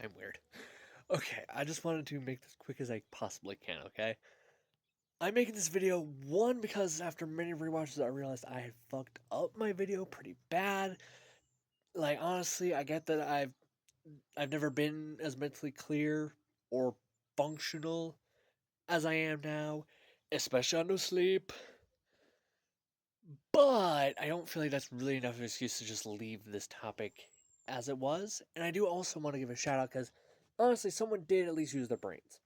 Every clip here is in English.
I'm weird. Okay, I just wanted to make this quick as I possibly can, okay? I'm making this video, one, because after many rewatches I realized I had fucked up my video pretty bad. Like, honestly, I get that I've never been as mentally clear or functional as I am now, especially on no sleep. But I don't feel like that's really enough of an excuse to just leave this topic as it was. And I do also want to give a shout out because honestly, someone did at least use their brains.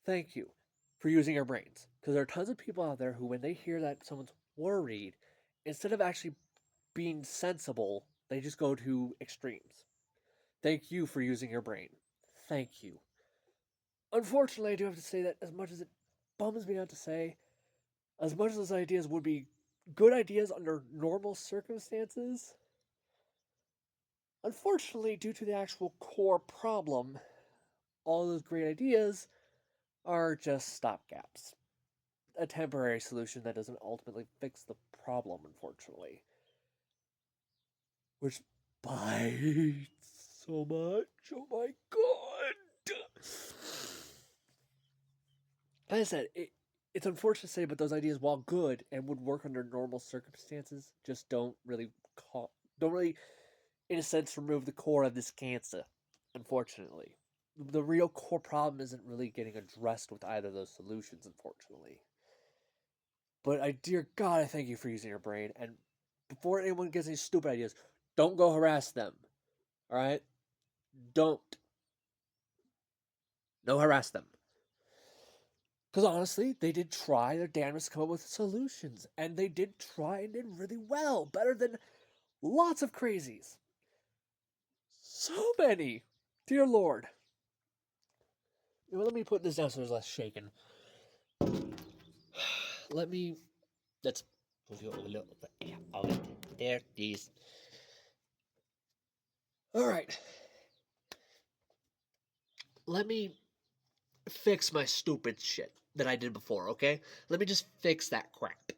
Thank you for using your brains. Because there are tons of people out there who, when they hear that someone's worried, instead of actually being sensible, they just go to extremes. Thank you for using your brain. Thank you. Unfortunately, I do have to say that as much as it bums me out to say, as much as those ideas would be good ideas under normal circumstances, unfortunately, due to the actual core problem, all those great ideas are just stopgaps. A temporary solution that doesn't ultimately fix the problem, unfortunately. Which bites so much. Oh my god! Like I said, it's unfortunate to say, but those ideas, while good and would work under normal circumstances, just don't really, in a sense, remove the core of this cancer. Unfortunately, the real core problem isn't really getting addressed with either of those solutions. Unfortunately, but dear God, I thank you for using your brain. And before anyone gets any stupid ideas, don't go harass them. All right, don't. No harass them. Because honestly, they did try their damnedest to come up with solutions. And they did try and did really well. Better than lots of crazies. So many. Dear Lord. Let me put this down so there's less shaking. Let me. Let's move you a little bit out of it. There, these. Alright. Let me fix my stupid shit that I did before, okay? Let me just fix that crap.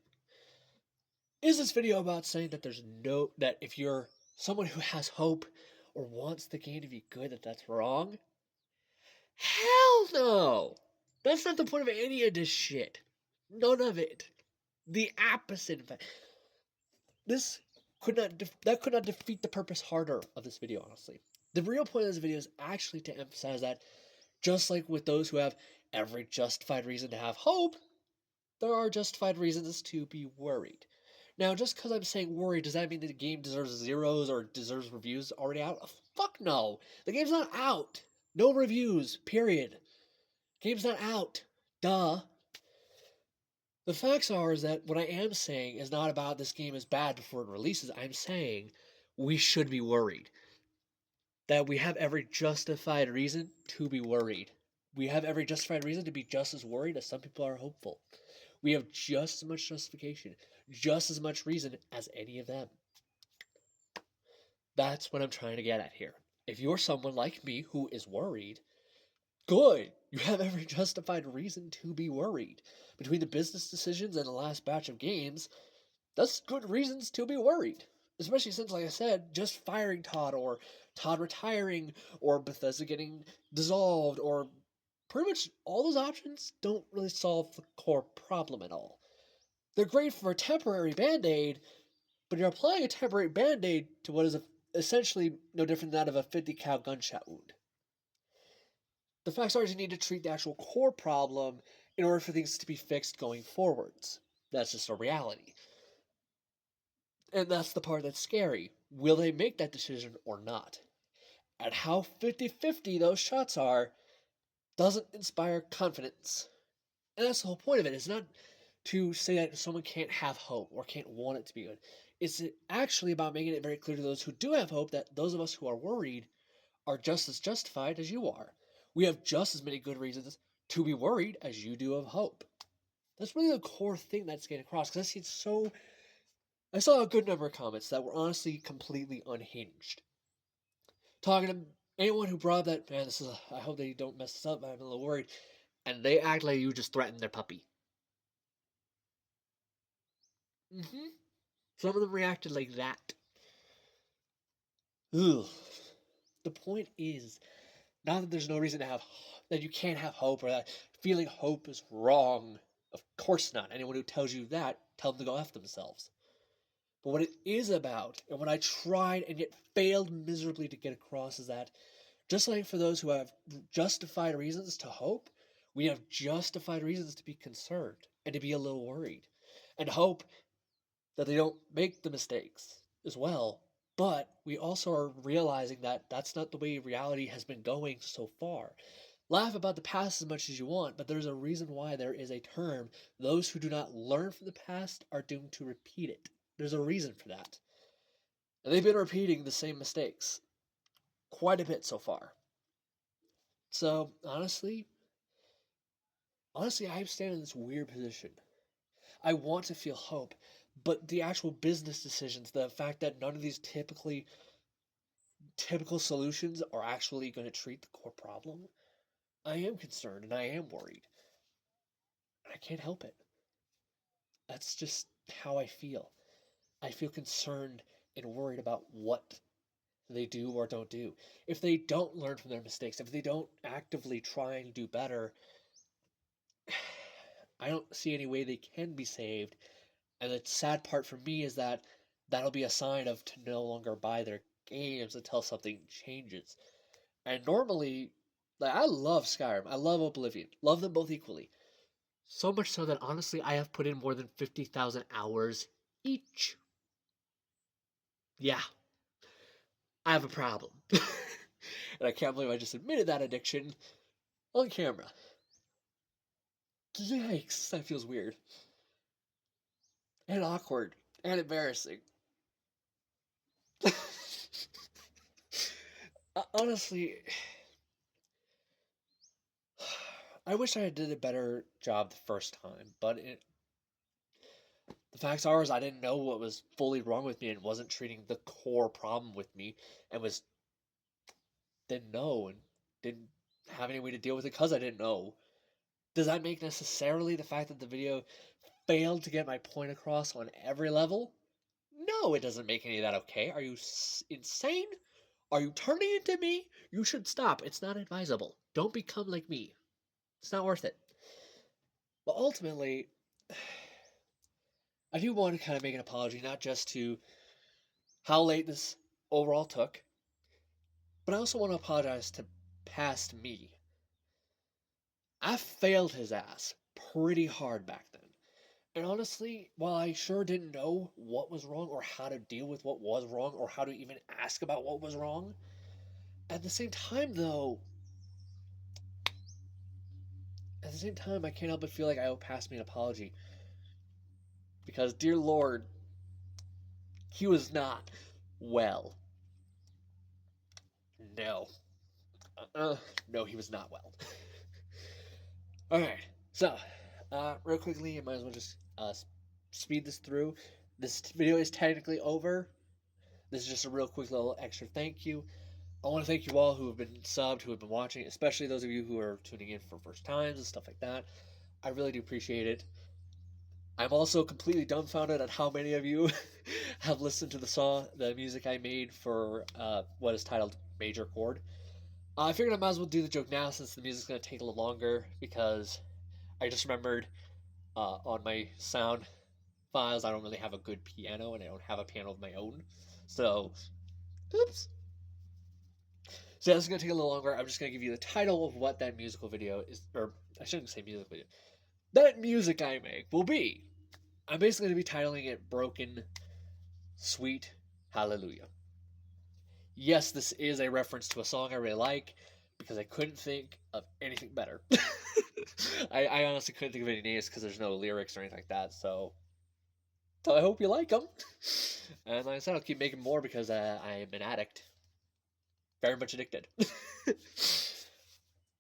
Is this video about saying that that if you're someone who has hope or wants the game to be good, that's wrong? Hell no! That's not the point of any of this shit. None of it. The opposite, in fact. This that could not defeat the purpose harder of this video, honestly. The real point of this video is actually to emphasize that, just like with those who have every justified reason to have hope, there are justified reasons to be worried. Now, just because I'm saying worried, does that mean that the game deserves zeros or deserves reviews already out? Fuck no! The game's not out! No reviews, period. Game's not out. Duh. The facts are is that what I am saying is not about this game is bad before it releases. I'm saying we should be worried. That we have every justified reason to be worried. We have every justified reason to be just as worried as some people are hopeful. We have just as much justification, just as much reason as any of them. That's what I'm trying to get at here. If you're someone like me who is worried, good. You have every justified reason to be worried. Between the business decisions and the last batch of games, that's good reasons to be worried. Especially since, like I said, just firing Todd or Todd retiring or Bethesda getting dissolved or pretty much all those options don't really solve the core problem at all. They're great for a temporary band-aid, but you're applying a temporary band-aid to what is essentially no different than that of a 50 cal gunshot wound. The facts are you need to treat the actual core problem in order for things to be fixed going forwards. That's just a reality. And that's the part that's scary. Will they make that decision or not? And how 50-50 those shots are doesn't inspire confidence. And that's the whole point of it. It's not to say that someone can't have hope or can't want it to be good. It's actually about making it very clear to those who do have hope that those of us who are worried are just as justified as you are. We have just as many good reasons to be worried as you do of hope. That's really the core thing that's getting across, because I saw a good number of comments that were honestly completely unhinged. Talking to anyone who brought up that, man, I hope they don't mess this up, I'm a little worried. And they act like you just threatened their puppy. Some of them reacted like that. Ugh. The point is, Not that there's no reason to have, that you can't have hope or that feeling hope is wrong. Of course not. Anyone who tells you that, tell them to go F themselves. But what it is about, and what I tried and yet failed miserably to get across, is that just like for those who have justified reasons to hope, we have justified reasons to be concerned and to be a little worried and hope that they don't make the mistakes as well. But we also are realizing that that's not the way reality has been going so far. Laugh about the past as much as you want, but there's a reason why there is a term. Those who do not learn from the past are doomed to repeat it. There's a reason for that. And they've been repeating the same mistakes quite a bit so far. So honestly, I stand in this weird position. I want to feel hope, but the actual business decisions, the fact that none of these typical solutions are actually going to treat the core problem, I am concerned and I am worried. I can't help it. That's just how I feel. I feel concerned and worried about what they do or don't do. If they don't learn from their mistakes, if they don't actively try and do better, I don't see any way they can be saved. And the sad part for me is that that'll be a sign of to no longer buy their games until something changes. And normally, like I love Skyrim, I love Oblivion, love them both equally. So much so that honestly, I have put in more than 50,000 hours each. Yeah, I have a problem. And I can't believe I just admitted that addiction on camera. Yikes, that feels weird. And awkward. And embarrassing. Honestly, I wish I did a better job the first time, but the facts are is I didn't know what was fully wrong with me and wasn't treating the core problem with me and was didn't know and didn't have any way to deal with it because I didn't know. Does that make necessarily the fact that the video failed to get my point across on every level? No, it doesn't make any of that okay. Are you insane? Are you turning into me? You should stop. It's not advisable. Don't become like me. It's not worth it. But ultimately, I do want to kind of make an apology, not just to how late this overall took, but I also want to apologize to past me. I failed his ass pretty hard back then. And honestly, while I sure didn't know what was wrong or how to deal with what was wrong or how to even ask about what was wrong, at the same time though, at the same time I can't help but feel like I owe past me an apology. Because dear Lord, he was not well. No. No, he was not well. Alright, so, real quickly, I might as well just speed this through. This video is technically over. This is just a real quick little extra thank you. I want to thank you all who have been subbed, who have been watching, especially those of you who are tuning in for first times and stuff like that. I really do appreciate it. I'm also completely dumbfounded at how many of you have listened to the music I made for what is titled Major Chord. I figured I might as well do the joke now since the music's going to take a little longer because I just remembered on my sound files I don't really have a good piano and I don't have a piano of my own. So, oops. So yeah, this is going to take a little longer. I'm just going to give you the title of what that musical video is, or I shouldn't say music video. That music I make will be. I'm basically going to be titling it Broken Sweet Hallelujah. Yes, this is a reference to a song I really like because I couldn't think of anything better. I honestly couldn't think of any names because there's no lyrics or anything like that. So I hope you like them. And like I said, I'll keep making more because I am an addict. Very much addicted.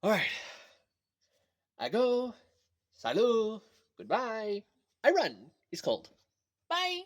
Alright. I go. Salut. Goodbye. I run. It's cold. Bye.